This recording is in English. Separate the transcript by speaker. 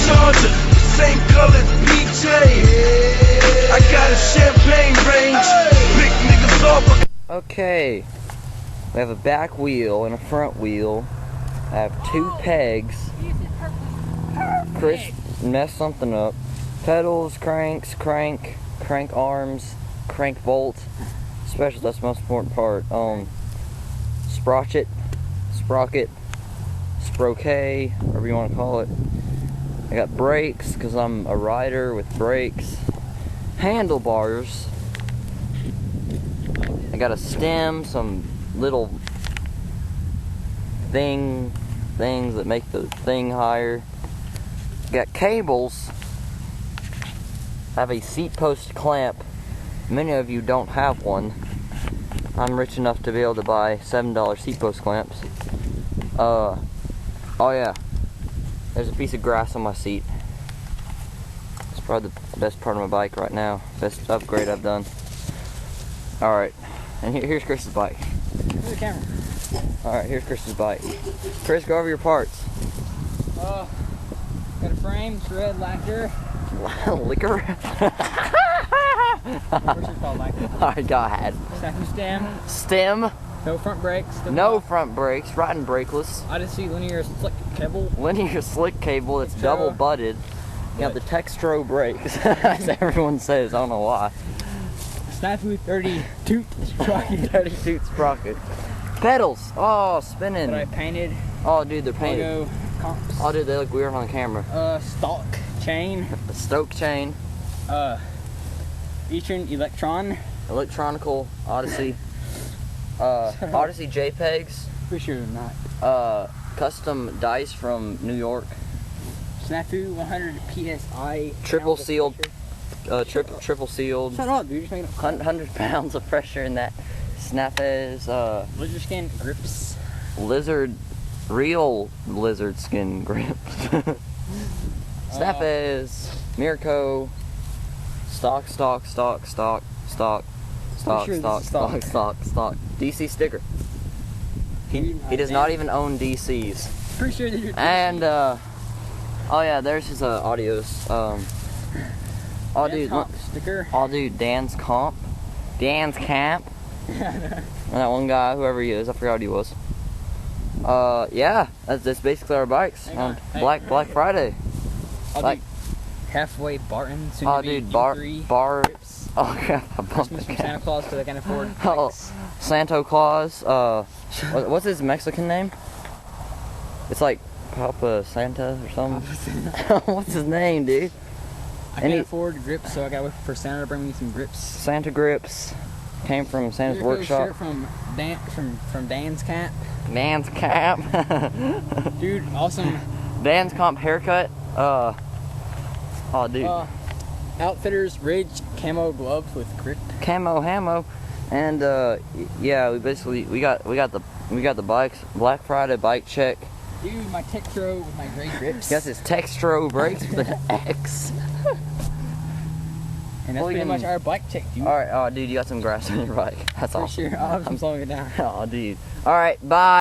Speaker 1: Charger, same color PJ. I got a champagne range. Big niggas off.
Speaker 2: Okay, we have a back wheel and a front wheel. I have 2 pegs. Chris messed something up. Pedals, cranks, crank arms, crank bolt. Especially, that's the most important part. Sprocket, sprocket, whatever you want to call it. I got brakes, because I'm a rider with brakes. Handlebars. I got a stem, some little things that make the thing higher. Got cables. I have a seat post clamp. Many of you don't have one. I'm rich enough to be able to buy $7 seat post clamps. Oh yeah, there's a piece of grass on my seat. It's probably the best part of my bike right now. Best upgrade I've done. Alright, and here's Chris's bike.
Speaker 3: Here's the camera.
Speaker 2: Alright, here's Chris's bike. Chris, go over your parts.
Speaker 3: Got a frame, it's red lacquer.
Speaker 2: Liquor?
Speaker 3: What's it called, lacquer?
Speaker 2: Alright, go ahead.
Speaker 3: Second stem.
Speaker 2: Stem.
Speaker 3: No front brakes.
Speaker 2: No front brakes. Riding brakeless.
Speaker 3: Odyssey linear slick cable.
Speaker 2: Linear slick cable that's
Speaker 3: Textro.
Speaker 2: double butted. You got the Textro brakes, as everyone says. I don't know why.
Speaker 3: Snafu 30 toot sprocket.
Speaker 2: 30 toot sprocket. Pedals. Oh, spinning.
Speaker 3: That I painted.
Speaker 2: Oh, dude, they're painted.
Speaker 3: Logo comps.
Speaker 2: Oh, dude, they look weird on the camera.
Speaker 3: Stalk chain.
Speaker 2: The Stoke chain.
Speaker 3: Eastern Electron.
Speaker 2: Electronical Odyssey. Odyssey JPEGs.
Speaker 3: Pretty sure not.
Speaker 2: Custom dice from New York.
Speaker 3: Snafu 100 PSI.
Speaker 2: Triple sealed. Triple sealed.
Speaker 3: Shut up, dude. Just making up.
Speaker 2: 100 pounds of pressure in that. Snapez.
Speaker 3: Lizard skin grips.
Speaker 2: Real lizard skin grips. Snapez. Mirko. Stock. DC sticker. He does not even own DCs.
Speaker 3: Pretty sure these are
Speaker 2: And oh yeah, there's his audios. Oh dude,
Speaker 3: sticker.
Speaker 2: oh dude, Dan's Camp. And that one guy, whoever he is, I forgot what he was. Yeah, that's basically our bikes on Black Friday. Like
Speaker 3: halfway Barton.
Speaker 2: Oh dude, bar. Oh crap, I bumped
Speaker 3: Christmas
Speaker 2: the
Speaker 3: from Santa
Speaker 2: cat.
Speaker 3: Claus because I can't afford.
Speaker 2: Oh, Santa Claus. What's his Mexican name? It's like Papa Santa or something. What's his name, dude?
Speaker 3: I can't afford grips, so I gotta wait for Santa to bring me some grips.
Speaker 2: Santa grips came from Santa's workshop.
Speaker 3: Shirt from Dan's Camp.
Speaker 2: Dan's Camp.
Speaker 3: Dude, awesome.
Speaker 2: Dan's Camp haircut. Oh, dude.
Speaker 3: Outfitters Ridge camo gloves with grip.
Speaker 2: Camo hamo, and yeah, we got the bikes. Black Friday bike check.
Speaker 3: Dude, my Textro with my gray grips.
Speaker 2: Got his Textro brakes with an X.
Speaker 3: And that's pretty much our bike check, dude.
Speaker 2: Alright, oh dude, you got some grass on your bike. That's
Speaker 3: For
Speaker 2: awesome.
Speaker 3: sure. I'm slowing it down.
Speaker 2: Oh dude. Alright, bye.